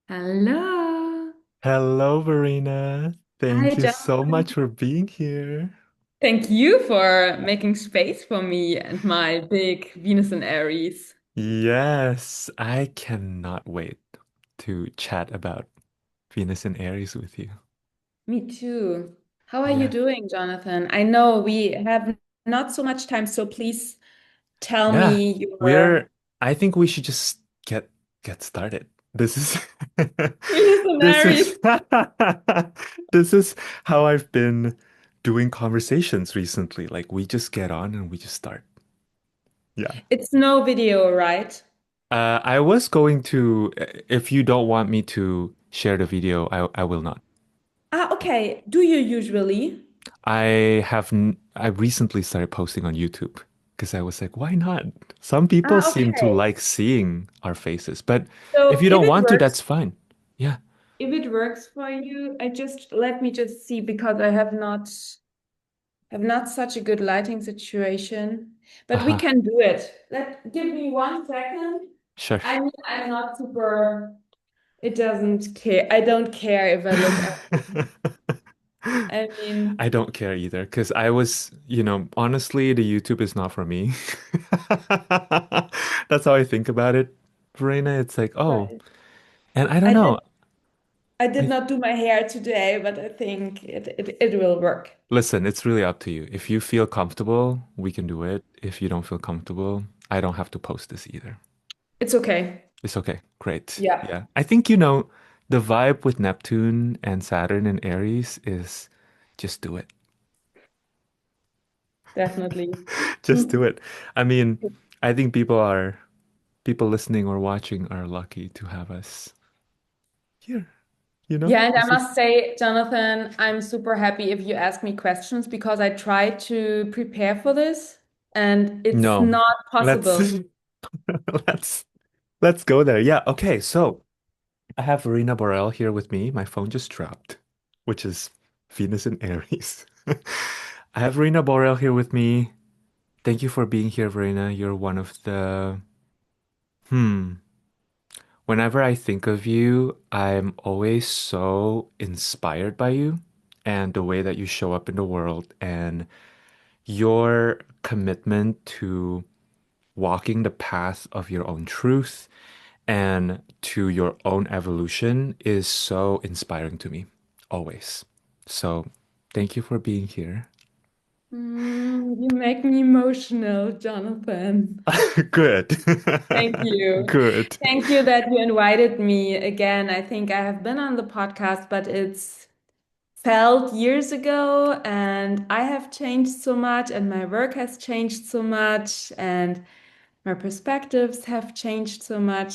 Hello. Hello, Verena. Hi, Thank you so much Jonathan. for being here. Thank you for making space for me and my big Venus and Aries. Yes, I cannot wait to chat about Venus and Aries with you. Me too. How are you Yeah. doing, Jonathan? I know we have not so much time, so please tell Yeah, me we're your I think we should just get started. This is Venus and this Aries. is this is how I've been doing conversations recently. Like we just get on and we just start. Yeah. It's no video, right? I was going to, if you don't want me to share the video, I will not. Ah, okay. Do you usually? I recently started posting on YouTube because I was like, why not? Some people Ah, seem to okay. like seeing our faces, but if So you if don't it want to, works, that's fine. Yeah. if it works for you, I just let me just see because I have not such a good lighting situation, but we Uh-huh. can do it. Give me 1 second. Sure. I'm not super. It doesn't care. I don't care if I look ugly. I mean, I don't care either because I was, honestly, the YouTube is not for me. That's how I think about it, Verena. It's like, oh, right. and I don't I know. did. I did I not do my hair today, but I think it will work. Listen, it's really up to you. If you feel comfortable, we can do it. If you don't feel comfortable, I don't have to post this either. It's okay. It's okay. Great. Yeah, Yeah. I think, the vibe with Neptune and Saturn and Aries is just do it. definitely. Just do it. I mean, I think people listening or watching are lucky to have us here. Yeah, and I This is must say, Jonathan, I'm super happy if you ask me questions because I try to prepare for this and it's no. not Let's possible. let's let's go there. Yeah. Okay. So I have Verena Borell here with me. My phone just dropped, which is Venus and Aries. I have Verena Borell here with me. Thank you for being here, Verena. You're one of the. Hmm. Whenever I think of you, I'm always so inspired by you and the way that you show up in the world and your commitment to walking the path of your own truth and to your own evolution is so inspiring to me, always. So, thank you for being here. You make me emotional, Jonathan. Good. Thank you. Good. Thank you that you invited me again. I think I have been on the podcast, but it's felt years ago, and I have changed so much, and my work has changed so much, and my perspectives have changed so much.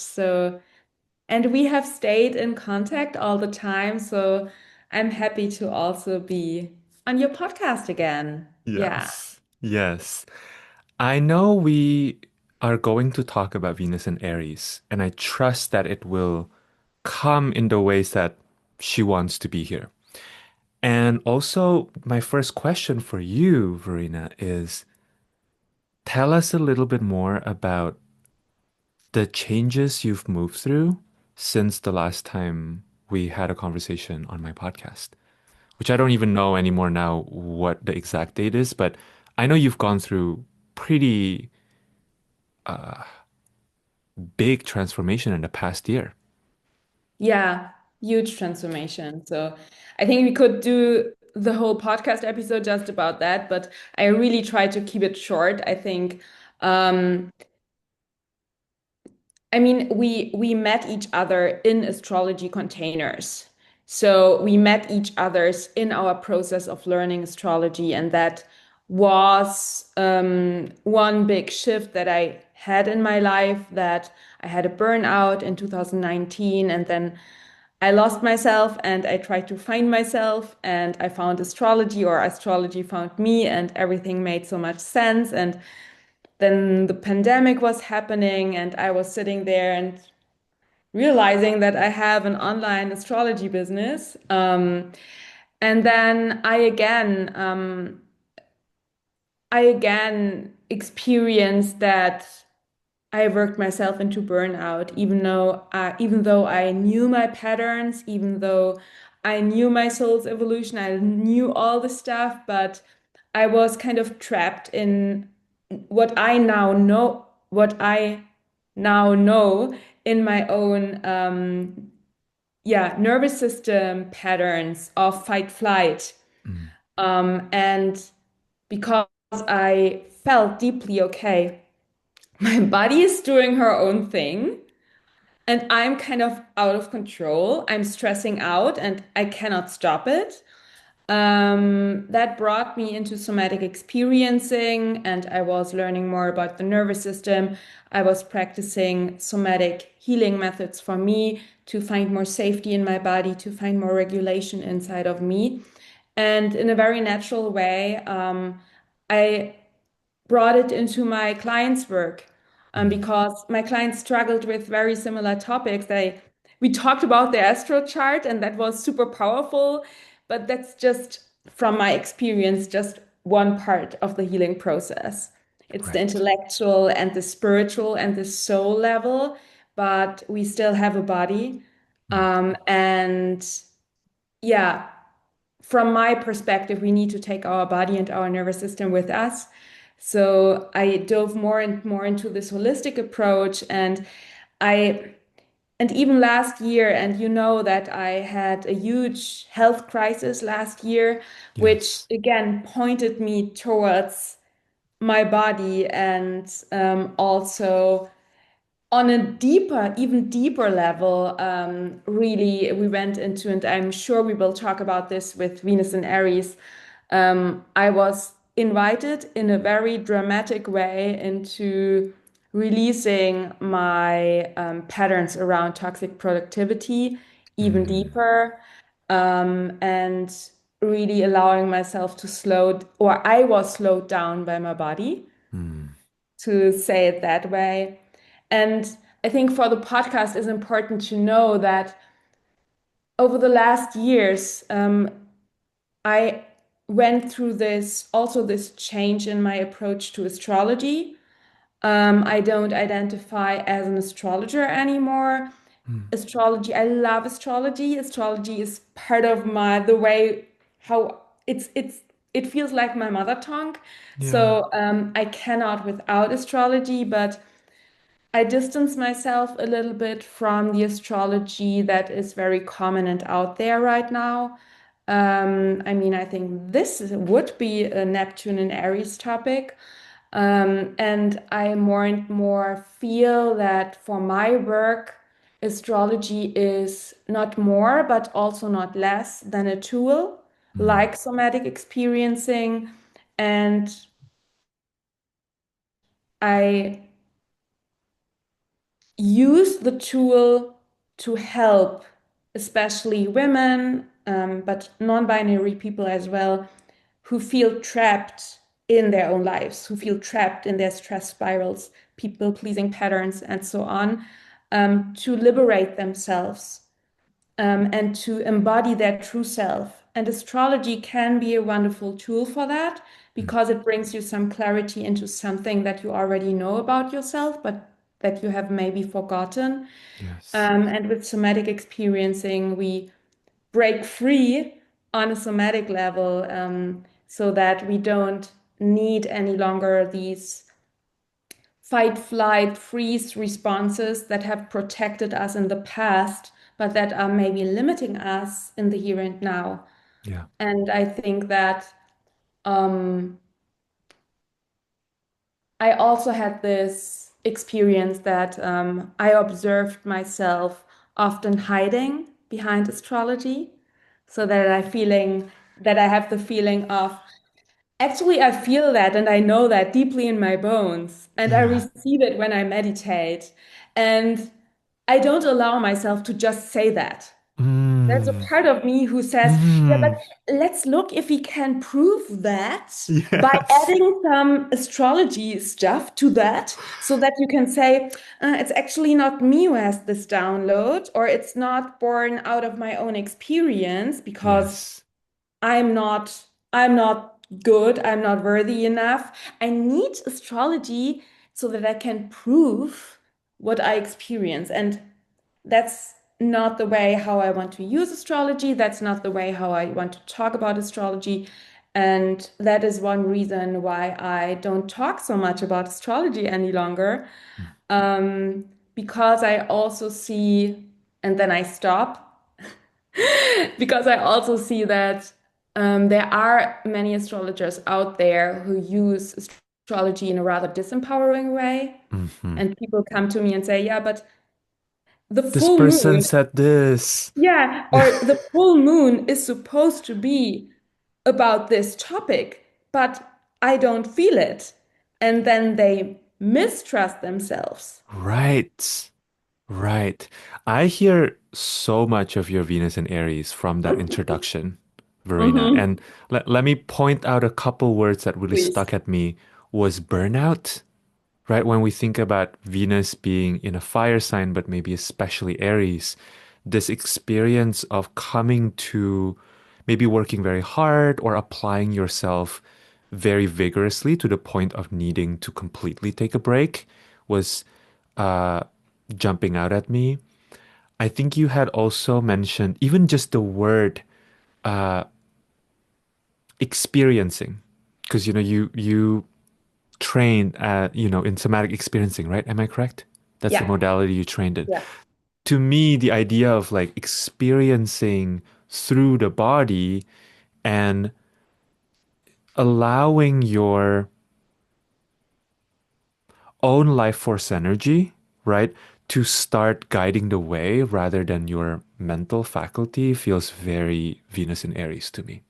And we have stayed in contact all the time. So I'm happy to also be on your podcast again. Yeah. Yes. Yes. I know we are going to talk about Venus and Aries, and I trust that it will come in the ways that she wants to be here. And also, my first question for you, Verena, is tell us a little bit more about the changes you've moved through since the last time we had a conversation on my podcast, which I don't even know anymore now what the exact date is, but I know you've gone through pretty big transformation in the past year. Yeah. Huge transformation. So I think we could do the whole podcast episode just about that, but I really try to keep it short. Um, we met each other in astrology containers. So we met each others in our process of learning astrology, and that was one big shift that I had in my life. That I had a burnout in 2019, and then I lost myself, and I tried to find myself, and I found astrology, or astrology found me, and everything made so much sense. And then the pandemic was happening, and I was sitting there and realizing that I have an online astrology business. And then I again experienced that I worked myself into burnout, even though I knew my patterns, even though I knew my soul's evolution, I knew all the stuff, but I was kind of trapped in what I now know in my own nervous system patterns of fight flight. Mm, And because I felt deeply okay, my body is doing her own thing, and I'm kind of out of control. I'm stressing out and I cannot stop it. That brought me into somatic experiencing, and I was learning more about the nervous system. I was practicing somatic healing methods for me to find more safety in my body, to find more regulation inside of me. And in a very natural way, I brought it into my clients' work, mm. because my clients struggled with very similar topics. We talked about the astro chart, and that was super powerful, but that's just from my experience, just one part of the healing process. It's the Right. intellectual and the spiritual and the soul level, but we still have a body. Mm, And yeah, from my perspective, we need to take our body and our nervous system with us. So I dove more and more into this holistic approach, I and even last year, and you know that I had a huge health crisis last year, which yes. again pointed me towards my body, and also on a deeper, even deeper level, really, we went into, and I'm sure we will talk about this with Venus and Aries. I was invited in a very dramatic way into releasing my patterns around toxic productivity even Mm, deeper, and really allowing myself to or I was slowed down by my body, mm, to say it that way. And I think for the podcast, it's important to know that over the last years, I went through this change in my approach to astrology. I don't identify as an astrologer anymore. mm. Astrology, I love astrology. Astrology is part of the way how it feels like my mother tongue. Yeah. So I cannot without astrology, but I distance myself a little bit from the astrology that is very common and out there right now. I mean, I think this would be a Neptune and Aries topic. And I more and more feel that for my work, astrology is not more, but also not less than a tool, Mm, like somatic experiencing. And I use the tool to help, especially women, but non-binary people as well, who feel trapped in their own lives, who feel trapped in their stress spirals, people-pleasing patterns, and so on, to liberate themselves, and to embody their true self. And astrology can be a wonderful tool for that mm. because it brings you some clarity into something that you already know about yourself, but that you have maybe forgotten. Yes. And with somatic experiencing, we break free on a somatic level, so that we don't need any longer these fight, flight, freeze responses that have protected us in the past, but that are maybe limiting us in the here and now. Yeah. And I think that um, I also had this experience that I observed myself often hiding behind astrology, so that I have the feeling of, actually, I feel that and I know that deeply in my bones, and I Yeah. receive it when I meditate. And I don't allow myself to just say that. There's a Mm, part of me who says, yeah, but mm. let's look if we can prove that by Yes. adding some astrology stuff to that, so that you can say, it's actually not me who has this download, or it's not born out of my own experience because Yes. I'm not good, I'm not worthy enough. I need astrology so that I can prove what I experience. And that's not the way how I want to use astrology. That's not the way how I want to talk about astrology. And that is one reason why I don't talk so much about astrology any longer. Um, because I also see, and then I stop, because I also see that there are many astrologers out there who use astrology in a rather disempowering way. Hmm. And people come to me and say, yeah, but the This full person moon, said this. yeah, or the full moon is supposed to be about this topic, but I don't feel it. And then they mistrust themselves. Right. Right. I hear so much of your Venus and Aries from that introduction, Verena. Hmm. And let me point out a couple words that really Please. stuck at me was burnout, right? When we think about Venus being in a fire sign, but maybe especially Aries, this experience of coming to maybe working very hard or applying yourself very vigorously to the point of needing to completely take a break was uh, jumping out at me. I think you had also mentioned even just the word uh, experiencing, because you trained at in somatic experiencing, right? Am I correct? That's the Yeah. modality you trained in. Yeah. To me, the idea of like experiencing through the body and allowing your own life force energy, right, to start guiding the way rather than your mental faculty feels very Venus and Aries to me.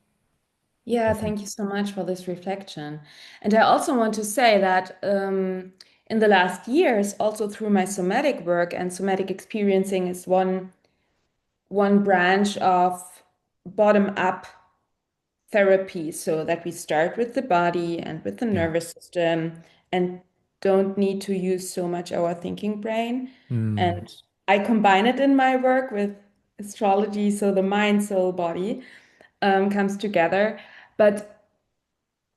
Yeah, Mhm. thank you so much for this reflection. And I also want to say that in the last years, also through my somatic work, and somatic experiencing is one branch of bottom-up therapy, so that we start with the body and with the Yeah. nervous system and don't need to use so much our thinking brain. Mm, And I combine it in my work with astrology, so the mind, soul, body comes together. But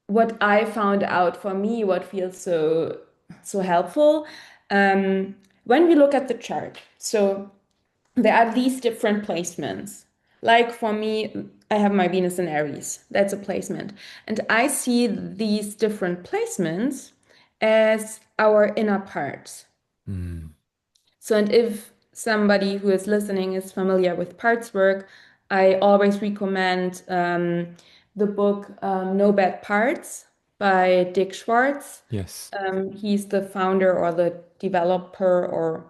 what I found out for me, what feels so helpful, um, when we look at the chart, so there are these different placements. Like for me, I have my Venus in Aries. That's a placement. And I see these different placements as our inner parts. mm, So, and if somebody who is listening is familiar with parts work, I always recommend the book No Bad Parts by Dick Schwartz. yes. He's the founder or the developer or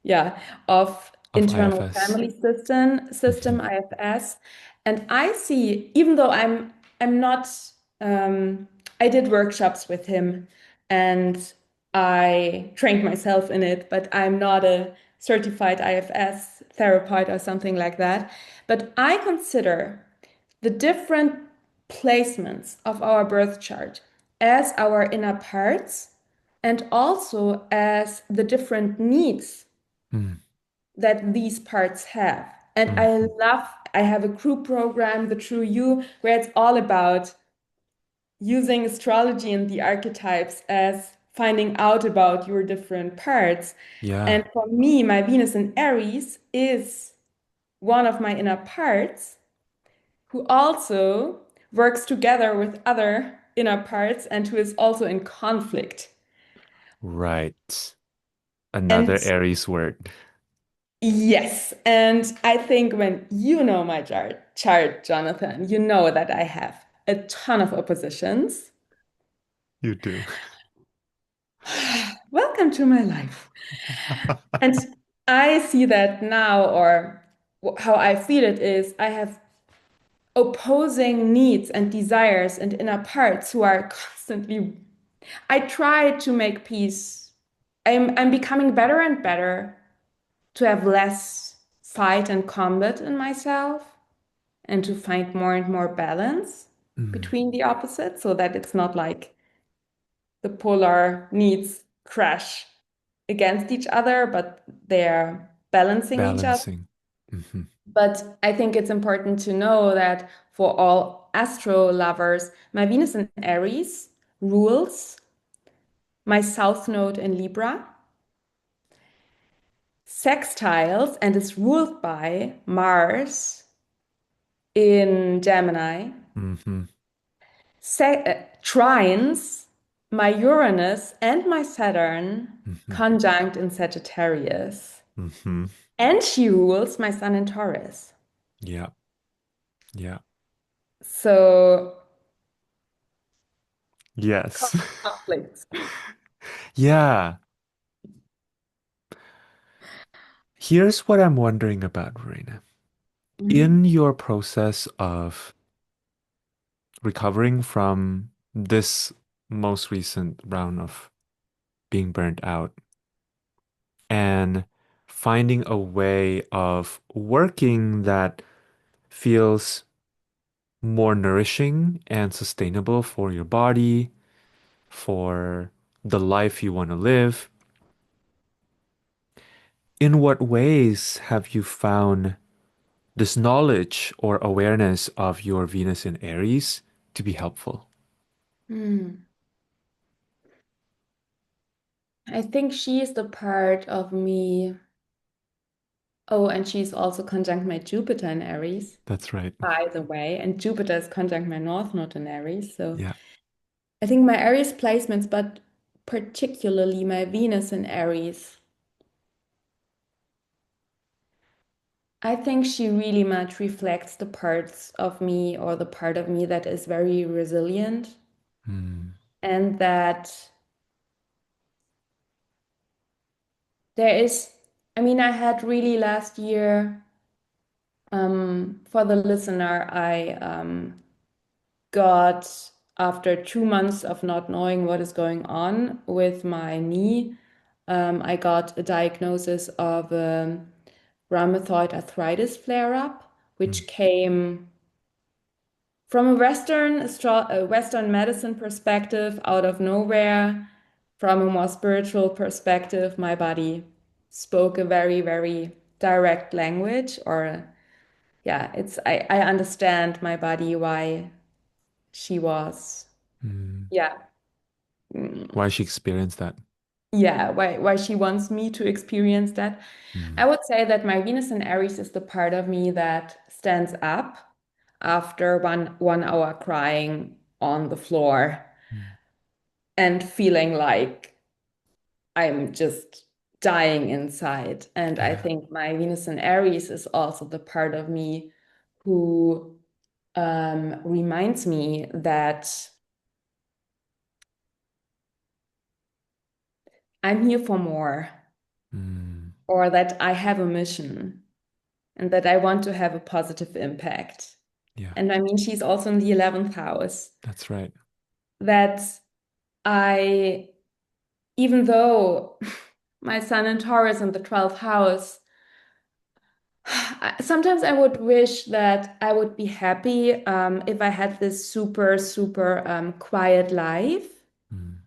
yeah, of Of internal IFS. family system Mhm. IFS. And I see, even though I'm not I did workshops with him and I trained myself in it, but I'm not a certified IFS therapist or something like that. But I consider the different placements of our birth chart as our inner parts and also as the different needs Mm, that these parts have. And mhm. I have a group program, the True You, where it's all about using astrology and the archetypes as finding out about your different parts. And Yeah. for me, my Venus in Aries is one of my inner parts who also works together with other inner parts and who is also in conflict. Right. And Another Aries word. yes, and I think when you know my chart, Jonathan, you know that I have a ton of oppositions. You do. Welcome to my life. And I see that now, or how I feel it is, I have opposing needs and desires and inner parts who are constantly. I try to make peace. I'm becoming better and better to have less fight and combat in myself and to find more and more balance Mm, between the opposites so that it's not like the polar needs crash against each other, but they're balancing each other. balancing. Mhm. But I think it's important to know that for all astro lovers, my Venus in Aries rules my south node in Libra, sextiles, and is ruled by Mars in Gemini, Mm-hmm. trines my Uranus and my Saturn Mm-hmm. conjunct in Sagittarius. Mm-hmm. And she rules my Sun in Taurus. Yeah. Yeah. So Yes. conflicts. Yeah. Here's what I'm wondering about, Verena. Mhm. In your process of recovering from this most recent round of being burnt out and finding a way of working that feels more nourishing and sustainable for your body, for the life you want to live. In what ways have you found this knowledge or awareness of your Venus in Aries to be helpful? Hmm. I think she is the part of me. Oh, and she's also conjunct my Jupiter in Aries, That's right. by the way. And Jupiter is conjunct my North Node in Aries. So Yeah. I think my Aries placements, but particularly my Venus in Aries, I think she really much reflects the parts of me or the part of me that is very resilient Mm, and that there is, I mean, I had really last year, for the listener, I got after 2 months of not knowing what is going on with my knee, I got a diagnosis of rheumatoid arthritis flare-up, mm, which came from a Western medicine perspective out of nowhere. From a more spiritual perspective, my body spoke a very, very direct language, or yeah, I understand my body why she was. mm. Yeah. Mm, Why she experienced that? yeah, why she wants me to experience that. I Mm, would say that my Venus in Aries is the part of me that stands up after one hour crying on the floor mm. and feeling like I'm just dying inside. And I Yeah. think my Venus in Aries is also the part of me who reminds me that I'm here for more, Mm, or that I have a mission and that I want to have a positive impact. yeah. And I mean, she's also in the 11th house. That's right. That I, even though my Sun in Taurus in the 12th house, sometimes I would wish that I would be happy if I had this super, super quiet life. Mm,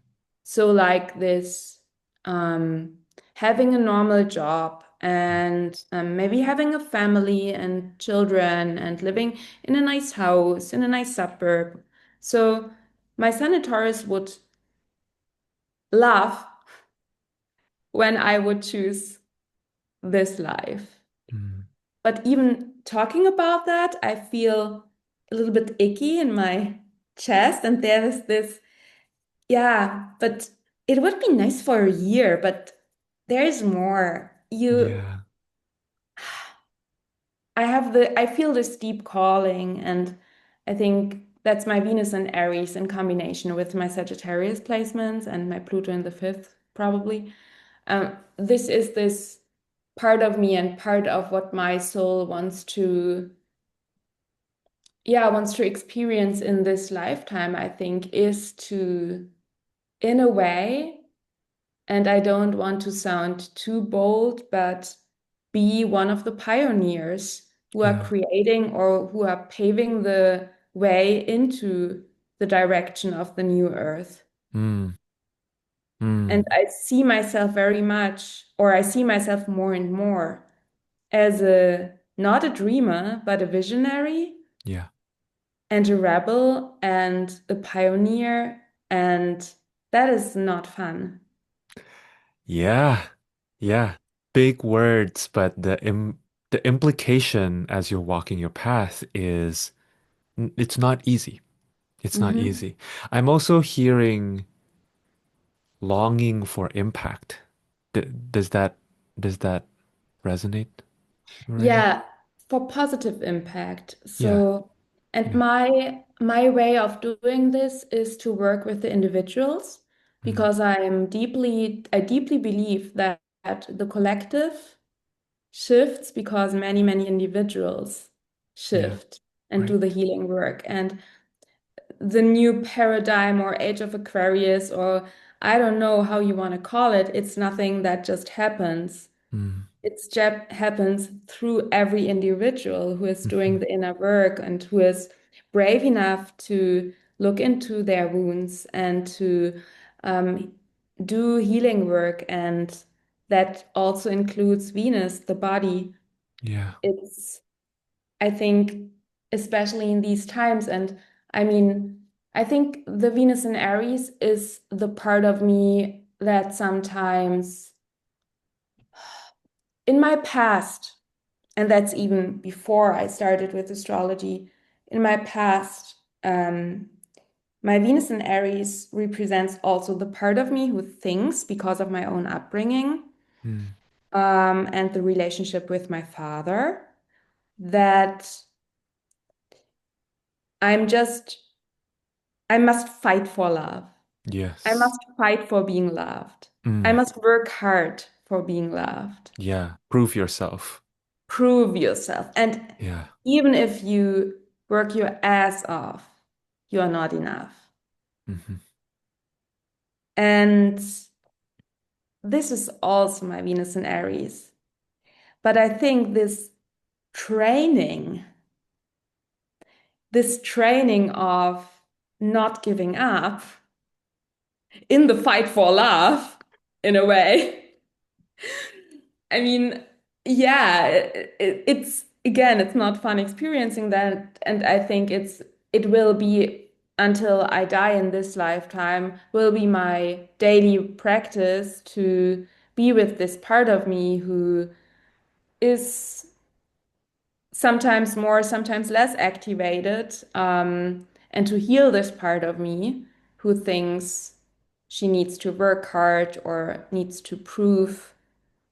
So, like this, um, having a normal job and maybe having a family and children and living in a nice house in a nice suburb. So, my Sun in Taurus would laugh when I would choose this life. mm. But even talking about that, I feel a little bit icky in my chest. And there's this, yeah, but it would be nice for a year, but there is more. Yeah. I feel this deep calling, and I think that's my Venus and Aries in combination with my Sagittarius placements and my Pluto in the fifth, probably. This is this part of me and part of what my soul wants to, yeah, wants to experience in this lifetime, I think, is to, in a way, and I don't want to sound too bold, but be one of the pioneers who are Yeah. creating or who are paving the way into the direction of the new earth. Mm, And mm. I see myself very much, or I see myself more and more as a not a dreamer, but a visionary Yeah. and a rebel and a pioneer and That is not fun. Yeah. Yeah. Big words, but the implication as you're walking your path is it's not easy. It's not Hmm. easy. I'm also hearing longing for impact. D does that resonate, Marina? Yeah, for positive impact. Yeah. So, and Yeah. my way of doing this is to work with the individuals Mm, because I deeply believe that the collective shifts because many individuals yeah. shift and Right. do the healing work. And the new paradigm or age of Aquarius, or I don't know how you want to call it, it's nothing that just happens. Mm, It's just happens through every individual who is doing mhm. the inner work and who is brave enough to look into their wounds and to um, do healing work. And that also includes Venus, the body. Yeah. It's, I think, especially in these times, and I mean, I think the Venus in Aries is the part of me that sometimes in my past, and that's even before I started with astrology, in my past, my Venus in Aries represents also the part of me who thinks because of my own upbringing, Mm, and the relationship with my father, that I'm just, I must fight for love. I yes. must fight for being loved. I Mm, must work hard for being loved. yeah. Prove yourself. Prove yourself. And Yeah. even if you work your ass off, you are not enough. Hmm. And this is also my Venus in Aries. But I think training, this training of not giving up in the fight for love, in a way. I mean, yeah, it's again, it's not fun experiencing that, and I think it will be until I die in this lifetime, will be my daily practice to be with this part of me who is sometimes more, sometimes less activated, and to heal this part of me who thinks she needs to work hard or needs to prove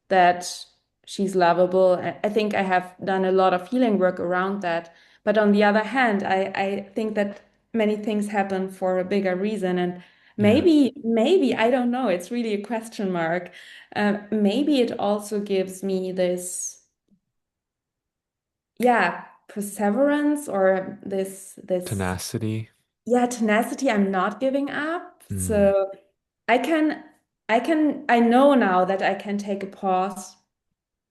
that she's lovable. I think I have done a lot of healing work around that. But on the other hand, I think that many things happen for a bigger reason. And Yeah. maybe, I don't know, it's really a question mark. Maybe it also gives me this, yeah, perseverance or Tenacity. yeah, tenacity. I'm not giving up. Mm, So I can, I know now that I can take a pause.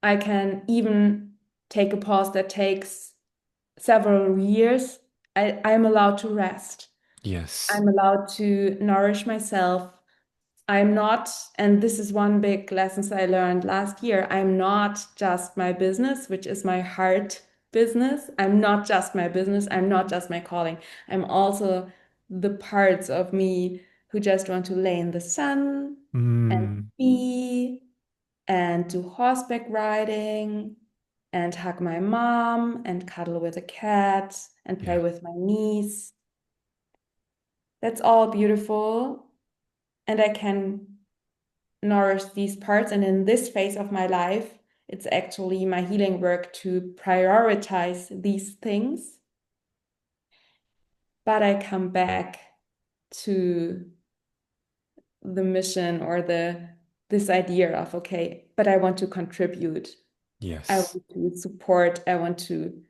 I can even take a pause that takes several years. I'm allowed to rest. yes. I'm allowed to nourish myself. I'm not, and this is one big lesson I learned last year. I'm not just my business, which is my heart business. I'm not just my business. I'm not just my calling. I'm also the parts of me who just want to lay in the sun and Mm, be and do horseback riding and hug my mom and cuddle with a cat and play yeah. with my niece. That's all beautiful. And I can nourish these parts. And in this phase of my life, it's actually my healing work to prioritize these things. But I come back to the mission or the this idea of, okay, but I want to contribute. I Yes. want to support. I want to,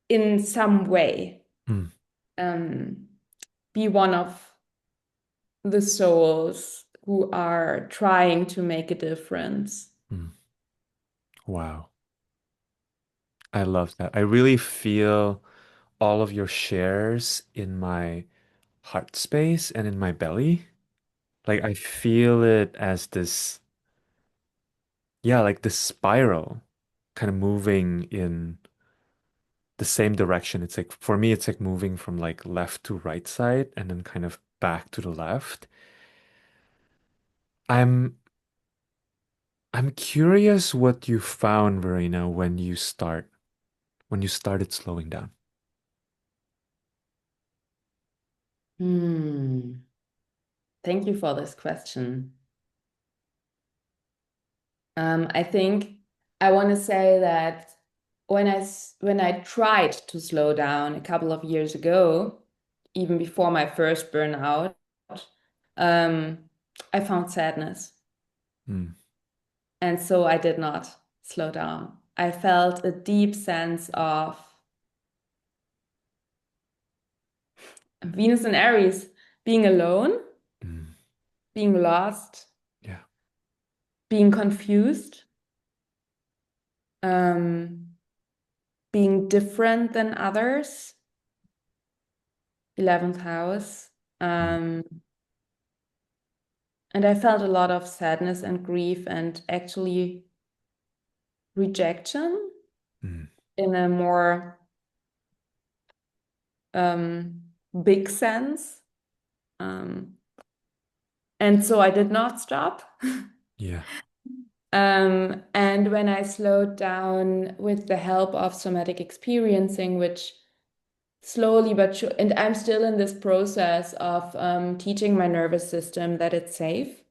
in some way, Mm, um, be one of the souls who are trying to make a difference. mm. Wow. I love that. I really feel all of your shares in my heart space and in my belly. Like I feel it as this, yeah, like this spiral kind of moving in the same direction. It's like for me, it's like moving from like left to right side and then kind of back to the left. I'm I'm curious what you found, Verena, when you started slowing down. Hmm. Thank you for this question. I think I want to say that when I tried to slow down a couple of years ago, even before my first burnout, um, I found sadness, Mm, and so I did not slow down. I felt a deep sense of Venus and Aries being alone, mm, being lost, yeah. being confused, um, being different than others. 11th house. Mm, Um, and I felt a lot of sadness and grief and actually rejection mm, in a more um, big sense. Um, and so I did not stop. yeah. And when I slowed down with the help of somatic experiencing, which slowly but sure, and I'm still in this process of teaching my nervous system that it's safe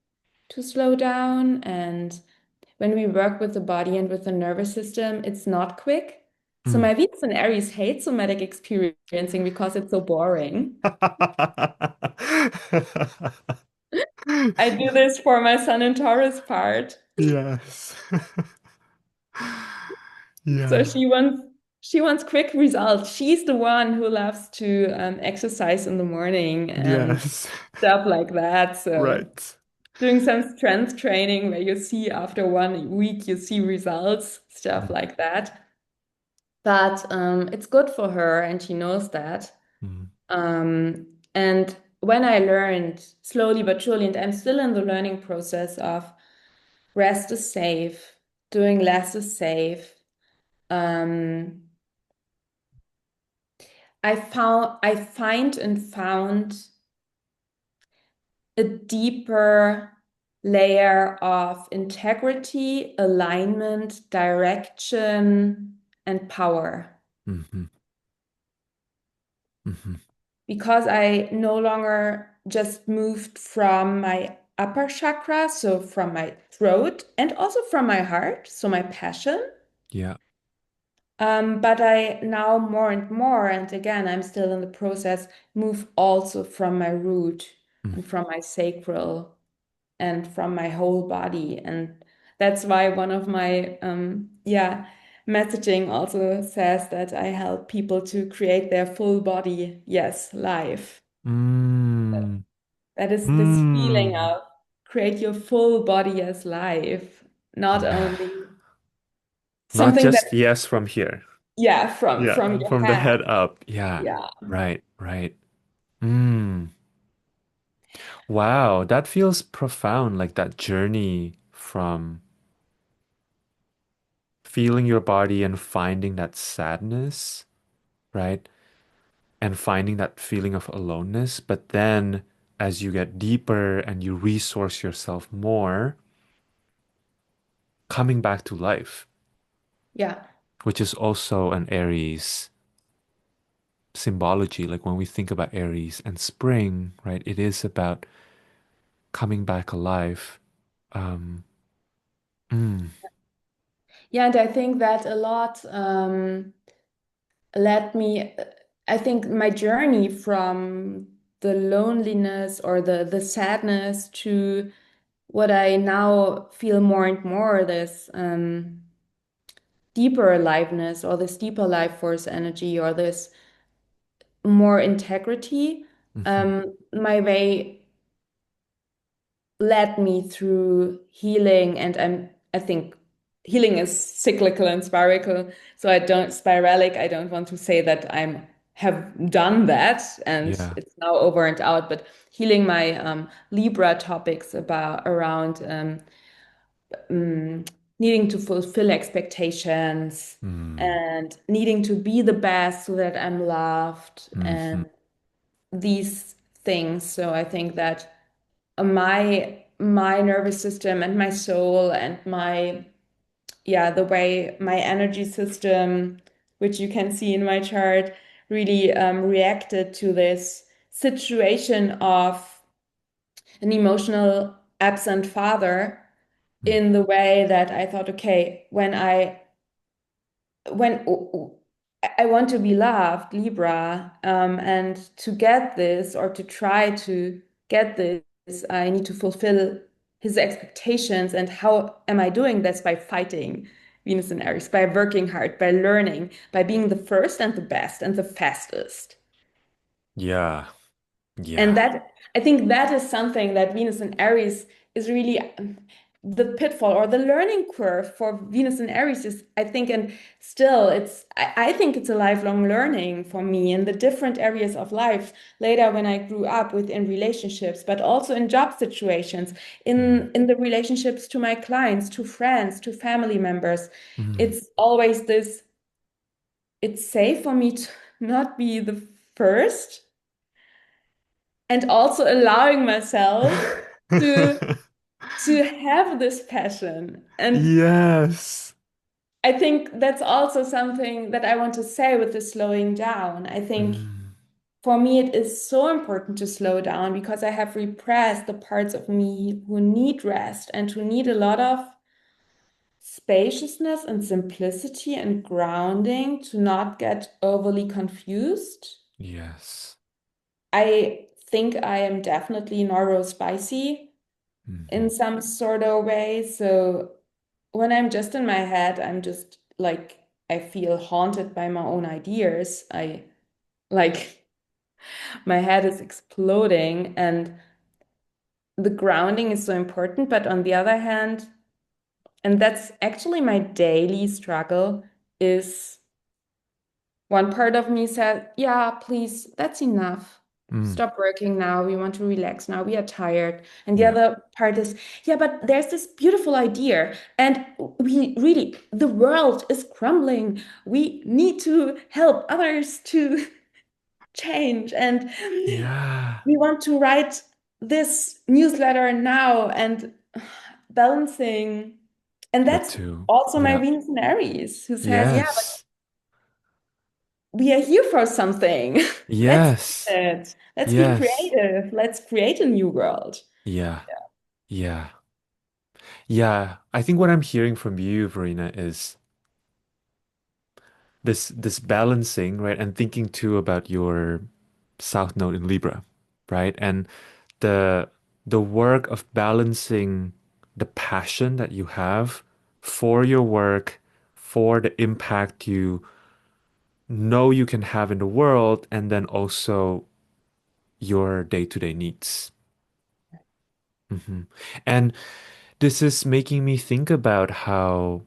to slow down. And when we work with the body and with the nervous system, it's not quick. So Mm. my Venus and Aries hate somatic experiencing because it's so boring. I do this for my Sun and Taurus part. Yes. So Yeah. she wants quick results. She's the one who loves to exercise in the morning and Yes. stuff like that. So Right. doing some strength training where you see after 1 week you see results, stuff Mm, like that. But it's good for her, and she knows that. mm, And when I learned slowly but surely, and I'm still in the learning process of rest is safe, doing less is safe. Um, I find and found a deeper layer of integrity, alignment, direction, and power. mhm, mhm. Because I no longer just moved from my upper chakra, so from my throat and also from my heart, so my passion. Yeah. But I now more and more, and again, I'm still in the process, move also from my root Mm. and from my sacral and from my whole body. And that's why one of my, yeah, messaging also says that I help people to create their full body, yes, life. Mm. That is this feeling Mm. of create your full body as life, not Yeah. only Not something that, just yes from here. yeah, from Yeah, your from the head. head up. Yeah. Yeah. Right, right. Mm. Wow, that feels profound, like that journey from feeling your body and finding that sadness, right? And finding that feeling of aloneness. But then as you get deeper and you resource yourself more, coming back to life, Yeah. which is also an Aries symbology. Like when we think about Aries and spring, right? It is about coming back alive. Um, mm, Yeah, and I think that a lot let me, I think my journey from the loneliness or the sadness to what I now feel more and more, this deeper aliveness or this deeper life force energy or this more integrity. mhm, My way led me through healing, and I think healing is cyclical and spiralic. So I don't want to say that I'm have done that and yeah. it's now over and out, but healing my Libra topics about around mm, needing to fulfill expectations Mm, and needing to be the best so that I'm loved mhm, and these things. So I think that my nervous system and my soul and my yeah, the way my energy system, which you can see in my chart, really reacted to this situation of an emotional absent father Mm. in the way that I thought, okay, when I want to be loved, Libra, and to get this or to try to get this, I need to fulfill his expectations. And how am I doing this? By fighting Venus and Aries, by working hard, by learning, by being the first and the best and the fastest. Yeah. And Yeah. that I think that is something that Venus and Aries is really the pitfall or the learning curve for Venus and Aries is, I think, and still I think it's a lifelong learning for me in the different areas of life. Later, when I grew up within relationships, but also in job situations, Mm. in the relationships to my clients, to friends, to family members, Mm. it's always this, it's safe for me to not be the first and also allowing myself to to have this passion. And Yes. I think that's also something that I want to say with the slowing down. I think Mm. for me it is so important to slow down because I have repressed the parts of me who need rest and who need a lot of spaciousness and simplicity and grounding to not get overly confused. Yes. I think I am definitely neurospicy in Mhm. some sort of way. So when I'm just in my head, I'm just like, I feel haunted by my own ideas. I like, my head is exploding, and the grounding is so important. But on the other hand, and that's actually my daily struggle, is one part of me said, yeah, please, that's enough. Mm. Stop working now. We want to relax now. We are tired. And the Yeah. other part is, yeah, but there's this beautiful idea. And we really, the world is crumbling. We need to help others to change. And Yeah. we want to write this newsletter now and balancing. And The that's two. also my Yeah. Venus and Aries, who says, yeah, Yes. we are here for something. Let's do Yes. it. Let's be Yes. creative. Let's create a new world. Yeah. Yeah. Yeah. I think what I'm hearing from you, Verena, is this balancing, right? And thinking too about your South Node in Libra, right? And the the work of balancing the passion that you have for your work, for the impact you know you can have in the world, and then also your day-to-day needs. Hmm. And this is making me think about how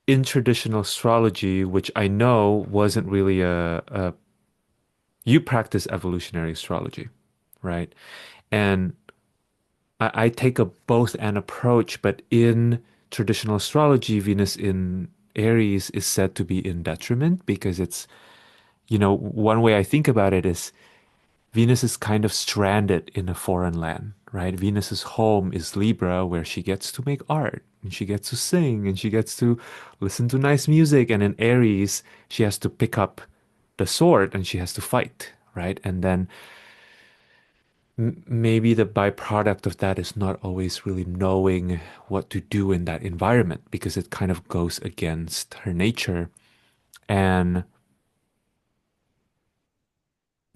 in traditional astrology, which I know wasn't really a you practice evolutionary astrology, right? And I take a both and approach, but in traditional astrology, Venus in Aries is said to be in detriment because it's, one way I think about it is Venus is kind of stranded in a foreign land, right? Venus's home is Libra, where she gets to make art and she gets to sing and she gets to listen to nice music. And in Aries, she has to pick up the sword and she has to fight, right? And then maybe the byproduct of that is not always really knowing what to do in that environment because it kind of goes against her nature. And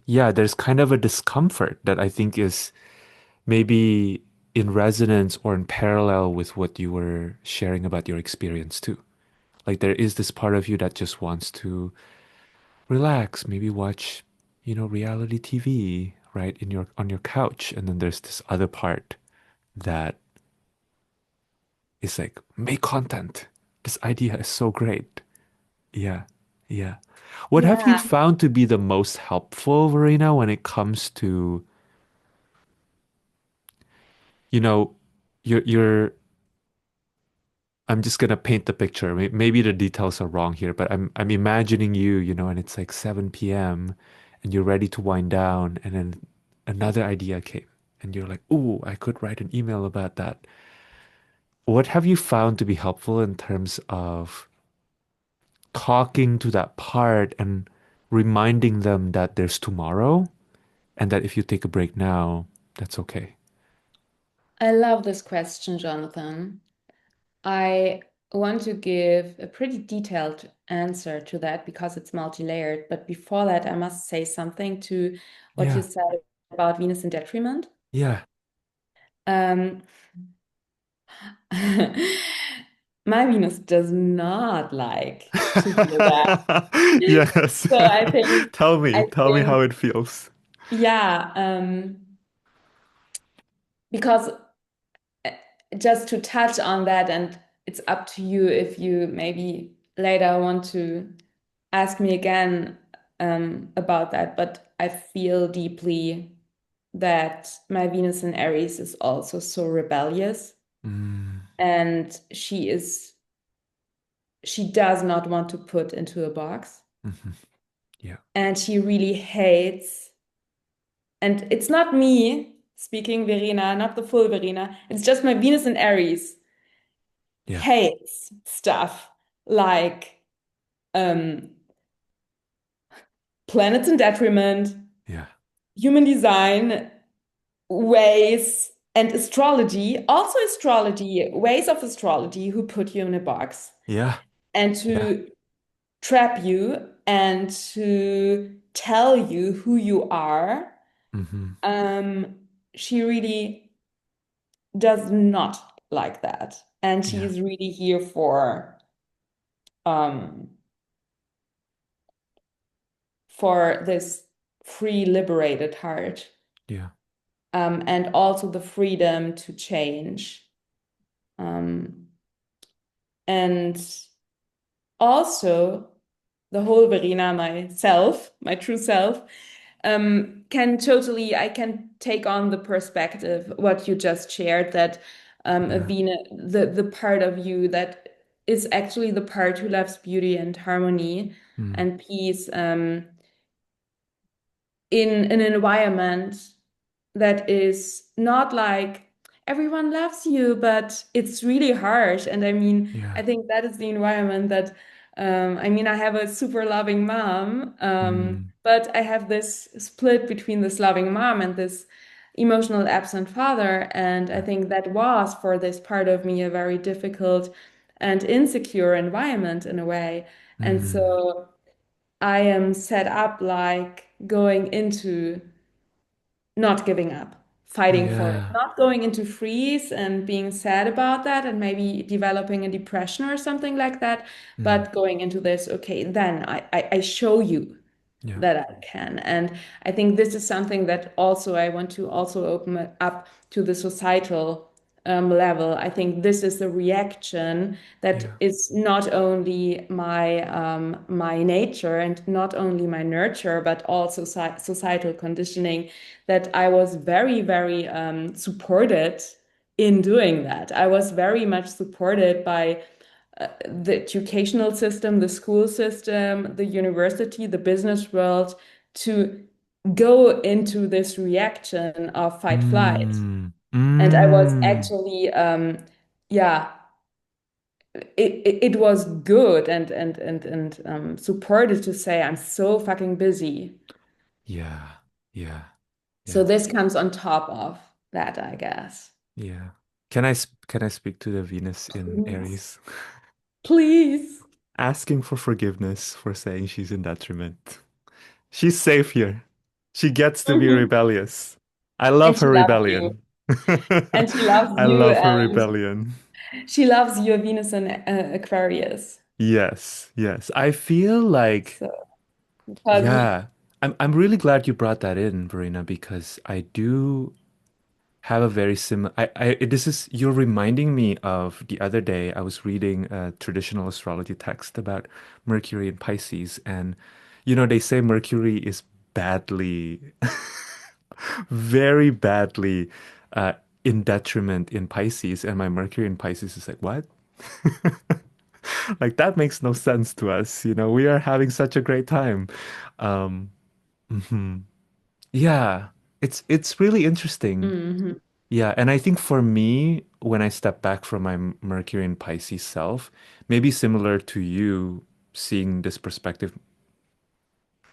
yeah, there's kind of a discomfort that I think is maybe in resonance or in parallel with what you were sharing about your experience too. Like there is this part of you that just wants to relax, maybe watch, reality TV, right, in your on your couch, and then there's this other part that is like, make content. This idea is so great. Yeah. Yeah. What have you Yeah. found to be the most helpful, Verena, when it comes to, you know, your I'm just gonna paint the picture. Maybe the details are wrong here, but I'm imagining you, and it's like 7 p.m. and you're ready to wind down, and then another idea came, and you're like, "Ooh, I could write an email about that." What have you found to be helpful in terms of talking to that part and reminding them that there's tomorrow and that if you take a break now, that's okay? I love this question, Jonathan. I want to give a pretty detailed answer to that because it's multi-layered. But before that, I must say something to what you Yeah, said about Venus in detriment. yeah. Um, my Venus does not like to hear that. Yes. So I Tell me how think, it feels. yeah, because uh, just to touch on that, and it's up to you if you maybe later want to ask me again about that. But I feel deeply that my Venus in Aries is also so rebellious, Mm, and she does not want to put into a box, mhm. Yeah, and she really hates. And it's not me speaking, Verena, not the full Verena. It's just my Venus in Aries yeah, hates stuff like um, planets in detriment, yeah, human design, ways, and astrology, also astrology, ways of astrology who put you in a box yeah, and yeah. to trap you and to tell you who you are. Hmm. Um, she really does not like that. And Yeah, she's really here um, for this free, liberated heart, yeah, and also the freedom to change. Um, and also the whole Verena, myself, my true self, I can take on the perspective, what you just shared, that yeah. the part of you that is actually the part who loves beauty and harmony Mm, and peace, in an environment that is not like everyone loves you, but it's really harsh. And I mean, I yeah. think that is the environment that, I have a super loving mom, Mm, but I have this split between this loving mom and this emotional absent father. And I yeah. think that was for this part of me a very difficult and insecure environment in a way. And Mm, so I am set up like going into not giving up, fighting for it, yeah, not going into freeze and being sad about that and maybe developing a depression or something like that, mm, but going into this, okay, then I show you yeah, that I can. And I think this is something that also I want to also open it up to the societal level. I think this is a reaction that yeah. is not only my nature and not only my nurture, but also societal conditioning that I was very, very supported in doing that. I was very much supported by the educational system, the school system, the university, the business world to go into this reaction of fight flight. Mm, And I was mm. actually, yeah, it was good and supported to say I'm so fucking busy. Yeah, yeah, So yeah, this comes on top of that, I guess. yeah. Can I speak to the Venus in Please. Aries? Please. Asking for forgiveness for saying she's in detriment. She's safe here. She gets to be Mhm. rebellious. I And love she her loves you. rebellion. And she loves I you, love her and rebellion. she loves your Venus and Aquarius. Yes, yes. I feel like, So because yeah, I'm really glad you brought that in, Verena, because I do have a very similar this is you're reminding me of the other day I was reading a traditional astrology text about Mercury and Pisces, and they say Mercury is badly very badly uh in detriment in Pisces, and my Mercury in Pisces is like, what? Like, that makes no sense to us. We are having such a great time. um Hmm. Yeah, it's really interesting. Hmm. Yeah, and I think for me, when I step back from my Mercury and Pisces self, maybe similar to you, seeing this perspective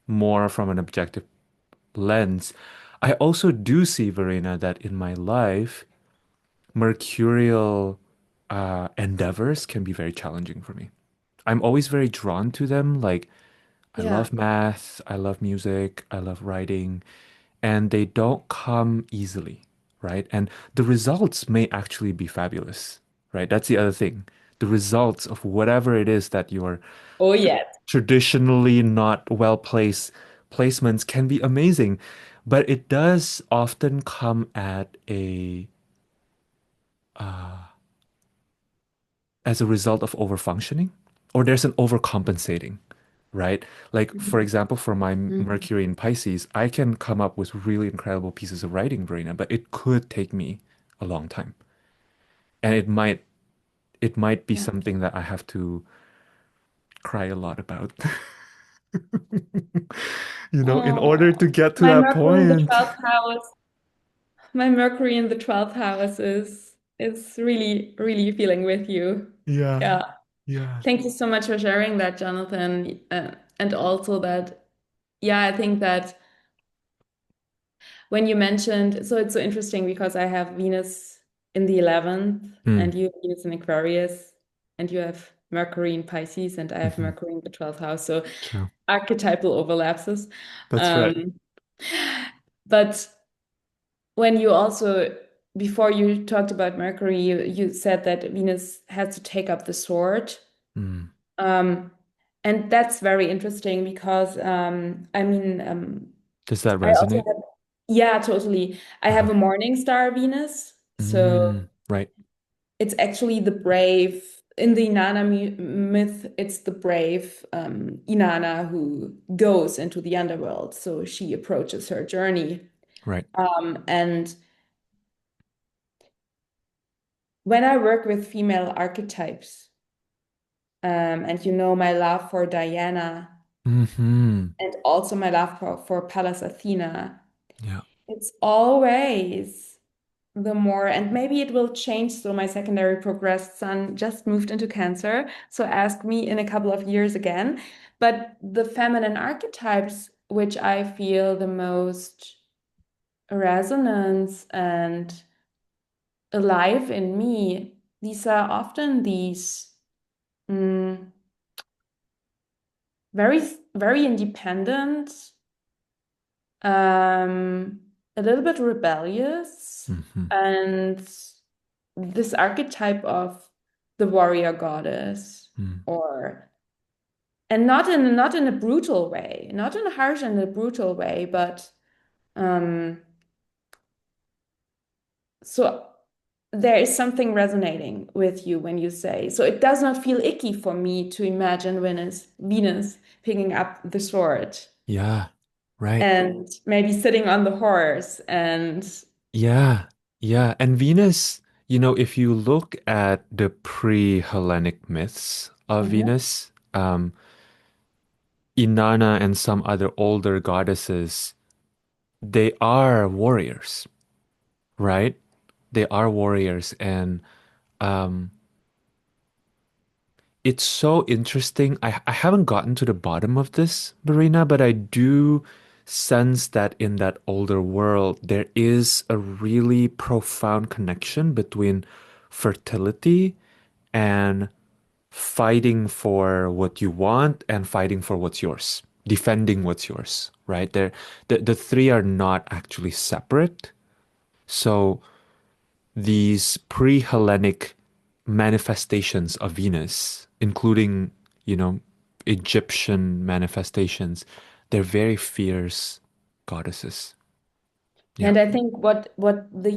more from an objective lens, I also do see, Verena, that in my life, mercurial endeavors can be very challenging for me. I'm always very drawn to them. Like, I Yeah. love math, I love music, I love writing, and they don't come easily, right? And the results may actually be fabulous, right? That's the other thing. The results of whatever it is that you're Oh, yes. traditionally not well placed placements can be amazing, but it does often come at a as a result of overfunctioning, or there's an overcompensating, right? Like, for example, for my Mhm. Mercury in Pisces, I can come up with really incredible pieces of writing, Verena, but it could take me a long time. And it might be Yeah. something that I have to cry a lot about, in order to Oh, get to my that Mercury in the point. 12th house. My Mercury in the 12th house is really, really feeling with you. Yeah, Yeah. yeah. Thank you so much for sharing that, Jonathan. And also that, yeah, I think that when you mentioned, so it's so interesting because I have Venus in the 11th Mm, and you have Venus in Aquarius and you have Mercury in Pisces and I have hmm. Mercury in the 12th house. So True. archetypal overlaps. That's right. Um, but when you also, before you talked about Mercury, you said that Venus has to take up the sword. Mm. Um, and that's very interesting because, I mean, Does that I also resonate? have, yeah, totally. I have Uh-huh. a morning star Venus. So Right, it's actually the brave, in the Inanna myth, it's the brave Inanna who goes into the underworld. So she approaches her journey. right. And when I work with female archetypes, and my love for Diana Hmm. and also my love for Pallas Athena, Yeah. it's always the more, and maybe it will change. So my secondary progressed sun just moved into Cancer. So ask me in a couple of years again. But the feminine archetypes, which I feel the most resonance and alive in me, these are often these mm, very, very independent, um, a little bit rebellious, Hmm. and this archetype of the warrior goddess, Mm. or and not in a brutal way, not in a harsh and a brutal way, but um, so there is something resonating with you when you say. So it does not feel icky for me to imagine Venus picking up the sword Yeah. Right. and maybe sitting on the horse and Yeah. Yeah. And Venus, if you look at the pre-Hellenic myths of Mhm. Venus, Inanna and some other older goddesses, they are warriors, right? They are warriors. And um, it's so interesting. I haven't gotten to the bottom of this, Verena, but I do sense that in that older world, there is a really profound connection between fertility and fighting for what you want and fighting for what's yours, defending what's yours, right? The three are not actually separate. So these pre-Hellenic manifestations of Venus, including, you know, Egyptian manifestations, they're very fierce goddesses. Yeah. and I think what the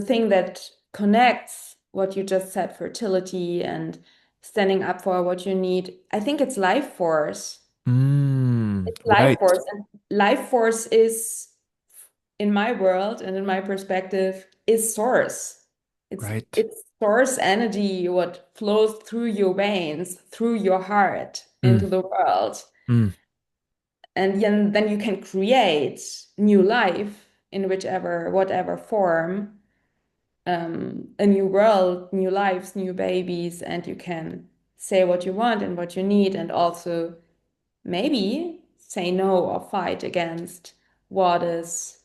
thing that connects what you just said, fertility and standing up for what you need, I think it's life force. It's life Right, force. And life force is, in my world and in my perspective, is source. It's right. it's source energy, what flows through your veins, through your heart into Mm, the world. mm. and then you can create new life in whichever, whatever form, a new world, new lives, new babies, and you can say what you want and what you need, and also maybe say no or fight against what is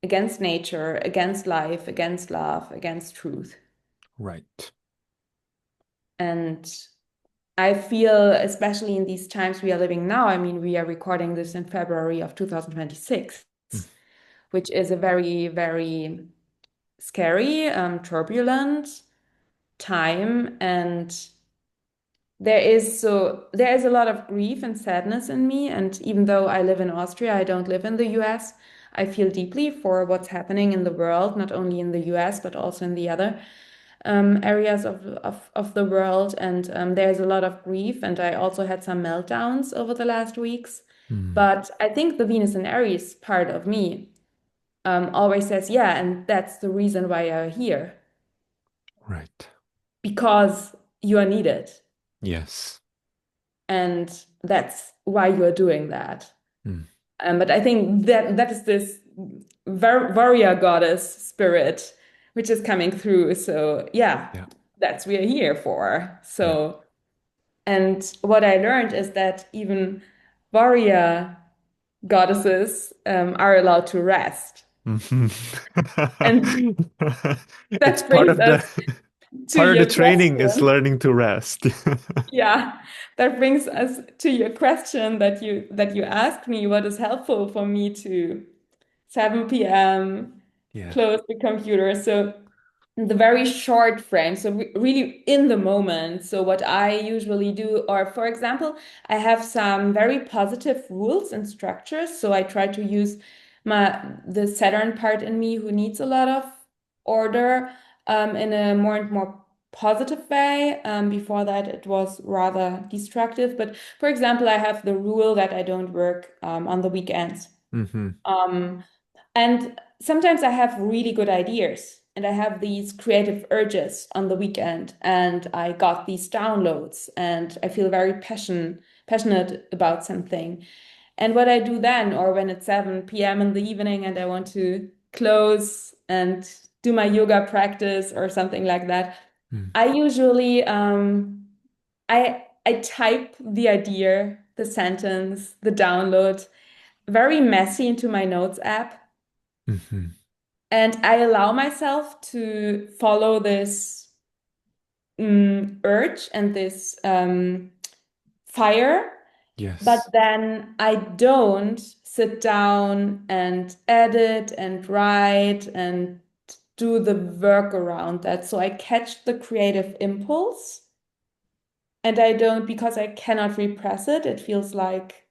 against nature, against life, against love, against truth. Right. And I feel, especially in these times we are living now, I mean, we are recording this in February of 2026, Mm. which is a very, very scary, turbulent time. And there is a lot of grief and sadness in me. And even though I live in Austria, I don't live in the US. I feel deeply for what's happening in the world, not only in the US, but also in the other areas of the world. And there's a lot of grief. And I also had some meltdowns over the last weeks. Mm. But I think the Venus and Aries part of me always says, yeah, and that's the reason why you're here, Right. because you are needed. Yes. And that's why you're doing that. Mm. But I think that is this warrior goddess spirit which is coming through. So yeah, Yeah. that's we are here for. Yeah. So, and what I learned is that even warrior goddesses are allowed to rest. Mhm. And It's that brings us to part of the your training is question. learning to rest. Yeah, that brings us to your question that you asked me, what is helpful for me to 7 p.m. Yeah. close the computer. So the very short frame, so really in the moment. So what I usually do, or for example, I have some very positive rules and structures. So I try to use the Saturn part in me who needs a lot of order in a more and more positive way. Before that, it was rather destructive. But for example, I have the rule that I don't work on the weekends. Hmm. Um, and sometimes I have really good ideas and I have these creative urges on the weekend and I got these downloads and I feel very passionate about something. And what I do then, or when it's 7 p.m. in the evening and I want to close and do my yoga practice or something like that, Mm. I usually I type the idea, the sentence, the download very messy into my notes app. Hmm. And I allow myself to follow this urge and this fire, but Yes. then I don't sit down and edit and write and do the work around that. So I catch the creative impulse and I don't, because I cannot repress it. It feels like,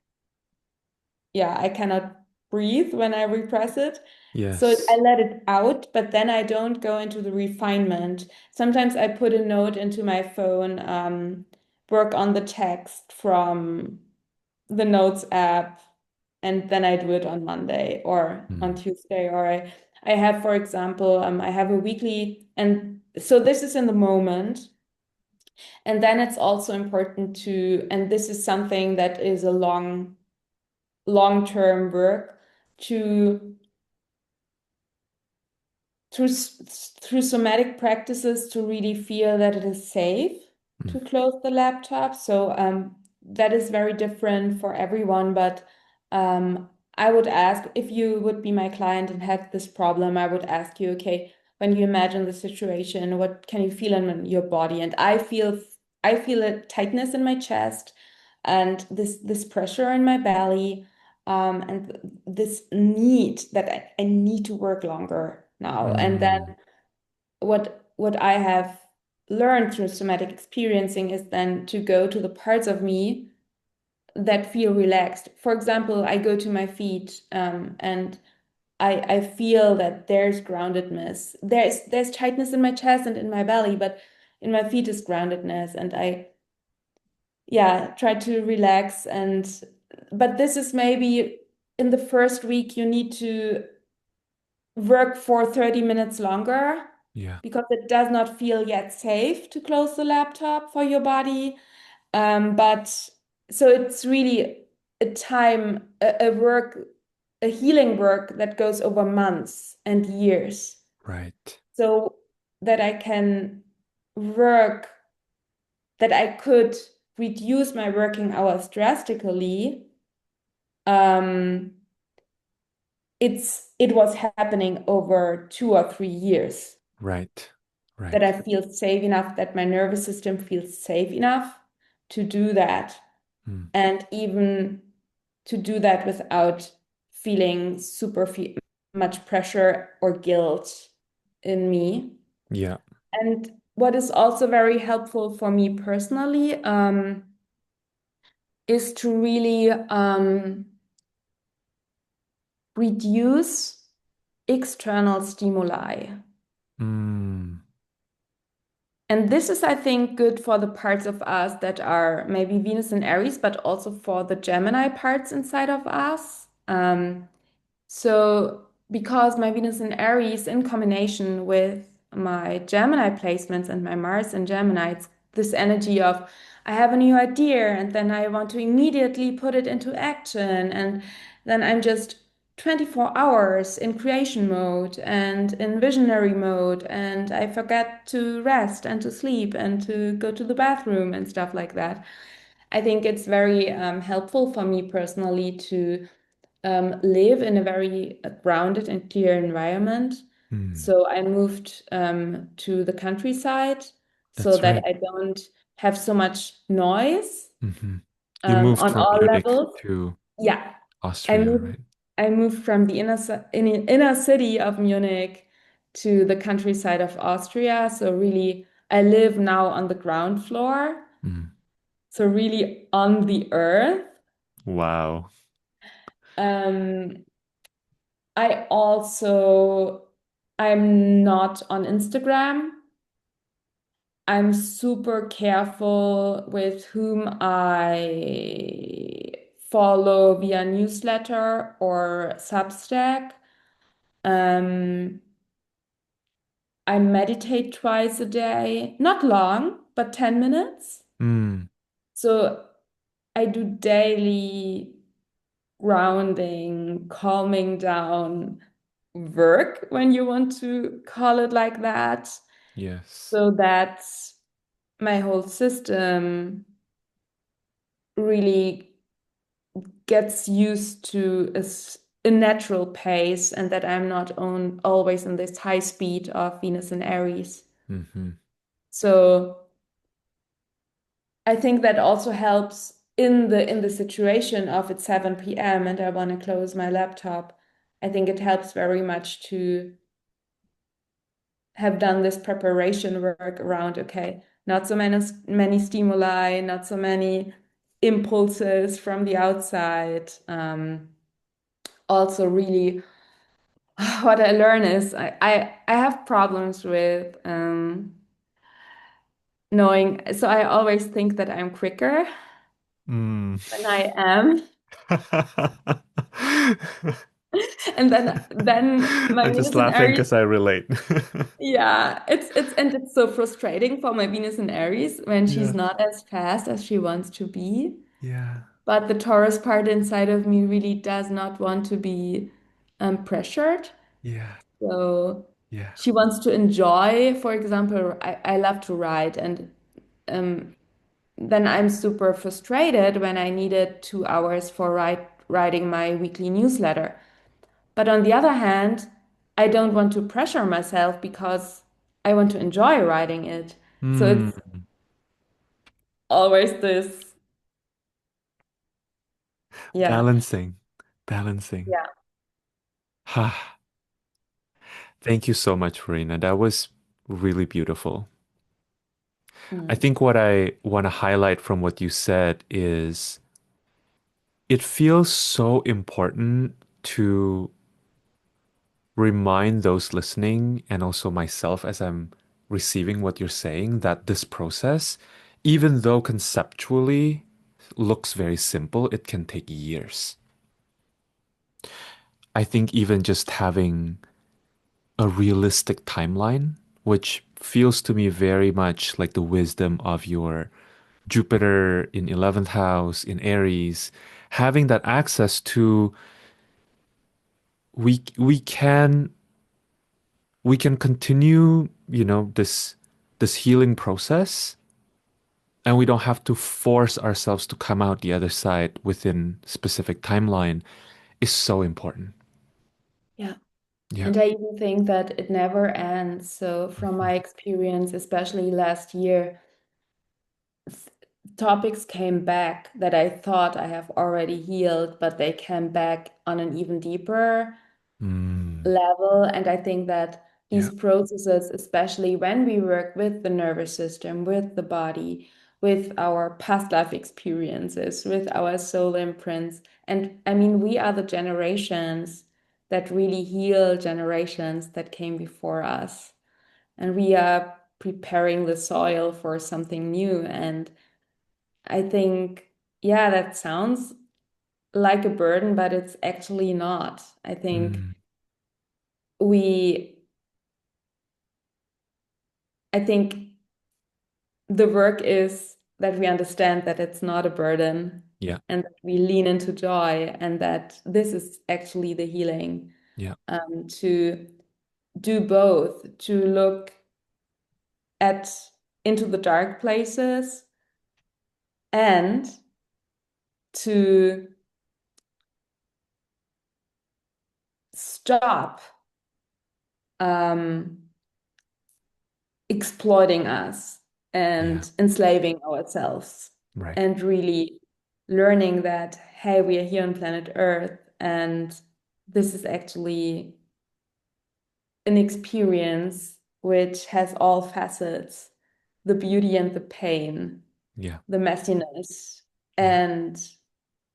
yeah, I cannot breathe when I repress it. So I Yes. let it out, but then I don't go into the refinement. Sometimes I put a note into my phone, work on the text from the notes app, and then I do it on Monday or on Mm. Tuesday. Or I have, for example, I have a weekly, and so this is in the moment. And then it's also important to, and this is something that is a long-term work to through somatic practices to really feel that it is safe Mm. to close the laptop. So that is very different for everyone. But I would ask if you would be my client and had this problem, I would ask you, okay, when you imagine the situation, what can you feel in your body? And I feel a tightness in my chest and this pressure in my belly and this need that I need to work longer now. And then Mm. what I have learned through somatic experiencing is then to go to the parts of me that feel relaxed. For example, I go to my feet and I feel that there's groundedness. There's tightness in my chest and in my belly, but in my feet is groundedness. And I yeah, try to relax and but this is maybe in the first week you need to work for 30 minutes longer Yeah. because it does not feel yet safe to close the laptop for your body. But so it's really a work, a healing work that goes over months and years, Right. so that I can work, that I could reduce my working hours drastically. Um, it was happening over 2 or 3 years Right. that Right. I feel safe enough, that my nervous system feels safe enough to do that, Mm. and even to do that without feeling much pressure or guilt in me. Yeah. And what is also very helpful for me personally, is to really reduce external stimuli. Mm. And this is, I think, good for the parts of us that are maybe Venus and Aries, but also for the Gemini parts inside of us. So, because my Venus in Aries in combination with my Gemini placements and my Mars in Gemini, it's this energy of I have a new idea and then I want to immediately put it into action. And then I'm just 24 hours in creation mode and in visionary mode. And I forget to rest and to sleep and to go to the bathroom and stuff like that. I think it's very helpful for me personally to live in a very grounded and clear environment. Mm. So I moved to the countryside so That's that right. I don't have so much noise Hmm. You moved on from all Munich levels. to Yeah, I Austria, moved. right? I moved from the inner city of Munich to the countryside of Austria. So really, I live now on the ground floor. Mm. So really on the earth. Wow. Um, I'm not on Instagram. I'm super careful with whom I follow via newsletter or Substack. Um, I meditate twice a day, not long, but 10 minutes. Mm. So I do daily grounding, calming down work, when you want to call it like that, Yes. so that my whole system really gets used to a natural pace and that I'm not always in this high speed of Venus and Aries. Hmm. So I think that also helps in the situation of it's 7 p.m. and I want to close my laptop. I think it helps very much to have done this preparation work around, okay, not so many stimuli, not so many impulses from the outside. Also, really, what I learn is I have problems with knowing. So I always think that I'm quicker Mm. than I am, and then my I'm just Venus in laughing Aries. because I relate. Yeah, it's so frustrating for my Venus in Aries when she's Yeah. not as fast as she wants to be. Yeah. But the Taurus part inside of me really does not want to be pressured. Yeah. So Yeah. she wants to enjoy. For example, I love to write, and um, then I'm super frustrated when I needed 2 hours for writing my weekly newsletter. But on the other hand, I don't want to pressure myself because I want to enjoy writing it. So Mm. it's always this, yeah, Balancing. Balancing. yeah. Ha. Thank you so much, Verena. That was really beautiful. I Mm. think what I want to highlight from what you said is it feels so important to remind those listening and also myself as I'm receiving what you're saying that this process, even though conceptually looks very simple, it can take years. I think even just having a realistic timeline, which feels to me very much like the wisdom of your Jupiter in 11th house in Aries, having that access to we can continue, this healing process, and we don't have to force ourselves to come out the other side within specific timeline is so important. Yeah. Yeah. And I even think that it never ends. So, from my experience, especially last year, th- topics came back that I thought I have already healed, but they came back on an even deeper Mm, level. And I think that yeah. these processes, especially when we work with the nervous system, with the body, with our past life experiences, with our soul imprints, and I mean, we are the generations that really heal generations that came before us. And we are preparing the soil for something new. And I think, yeah, that sounds like a burden, but it's actually not. I think Mm, we I think the work is that we understand that it's not a burden yeah. and that we lean into joy and that this is actually the healing, Yeah. to do both, to look at into the dark places and to stop um, exploiting us Yeah. and enslaving ourselves Right. and really learning that, hey, we are here on planet Earth and this is actually an experience which has all facets, the beauty and the pain, Yeah. the messiness Yeah. and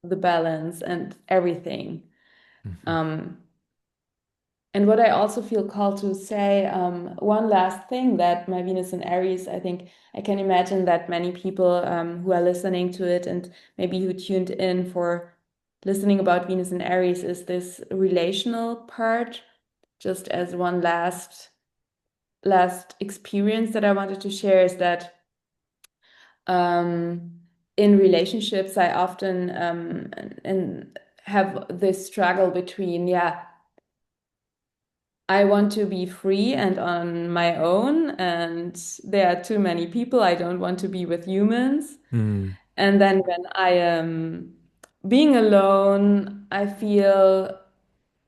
the balance and everything. Hmm. Um, And what I also feel called to say, one last thing that my Venus in Aries, I think I can imagine that many people who are listening to it and maybe who tuned in for listening about Venus in Aries is this relational part, just as one last experience that I wanted to share is that um, in relationships, I often and have this struggle between, yeah, I want to be free and on my own, and there are too many people. I don't want to be with humans. Mm, And then when I am being alone, I feel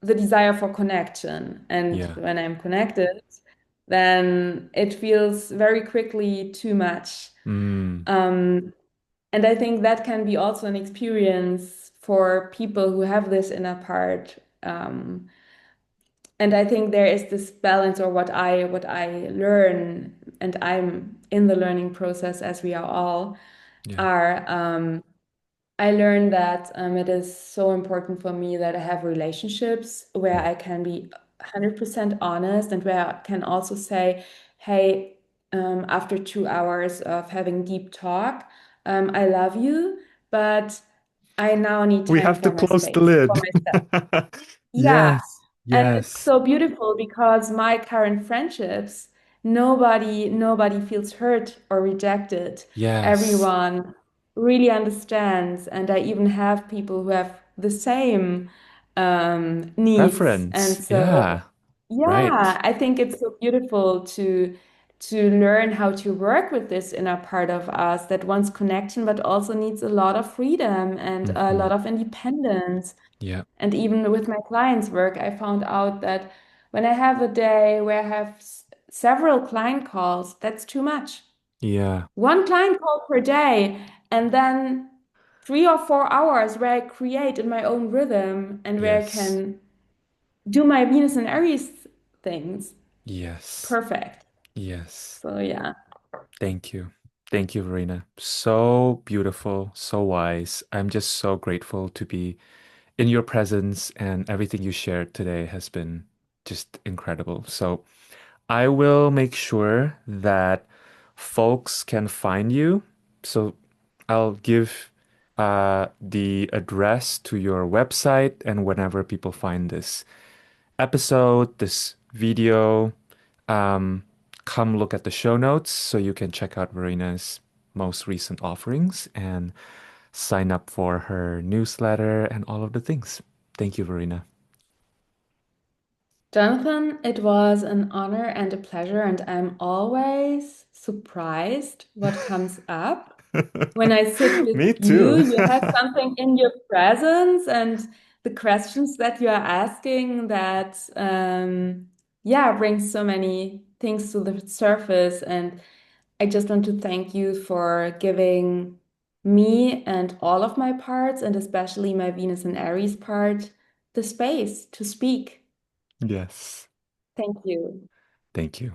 the desire for connection. And yeah. when I'm connected, then it feels very quickly too much. Mm, Um, and I think that can be also an experience for people who have this inner part. And I think there is this balance, or what I learn, and I'm in the learning process as we are all yeah. are. I learned that it is so important for me that I have relationships where Mm, I can be 100% honest and where I can also say, hey, after 2 hours of having deep talk, I love you, but I now need we time have to for my close the space, for lid. myself. Yeah. Yes. And it's Yes. so beautiful because my current friendships, nobody feels hurt or rejected. Yes. Everyone really understands. And I even have people who have the same needs. And Preference. so, Yeah. yeah, Right. I think it's so beautiful to learn how to work with this inner part of us that wants connection, but also needs a lot of freedom and a Hmm. lot of independence. Yeah. And even with my clients' work, I found out that when I have a day where I have several client calls, that's too much. Yeah. One client call per day, and then 3 or 4 hours where I create in my own rhythm and where I Yes. can do my Venus and Aries things. Yes. Perfect. Yes. So, yeah. Thank you. Thank you, Verena. So beautiful, so wise. I'm just so grateful to be in your presence, and everything you shared today has been just incredible. So I will make sure that folks can find you. So I'll give the address to your website, and whenever people find this episode, this video, um, come look at the show notes so you can check out Verena's most recent offerings and sign up for her newsletter and all of the things. Thank you, Verena. Jonathan, it was an honor and a pleasure, and I'm always surprised what comes up. When I sit with Me you, too. you have something in your presence and the questions that you are asking that, yeah, brings so many things to the surface. And I just want to thank you for giving me and all of my parts, and especially my Venus and Aries part, the space to speak. Yes. Thank you. Thank you.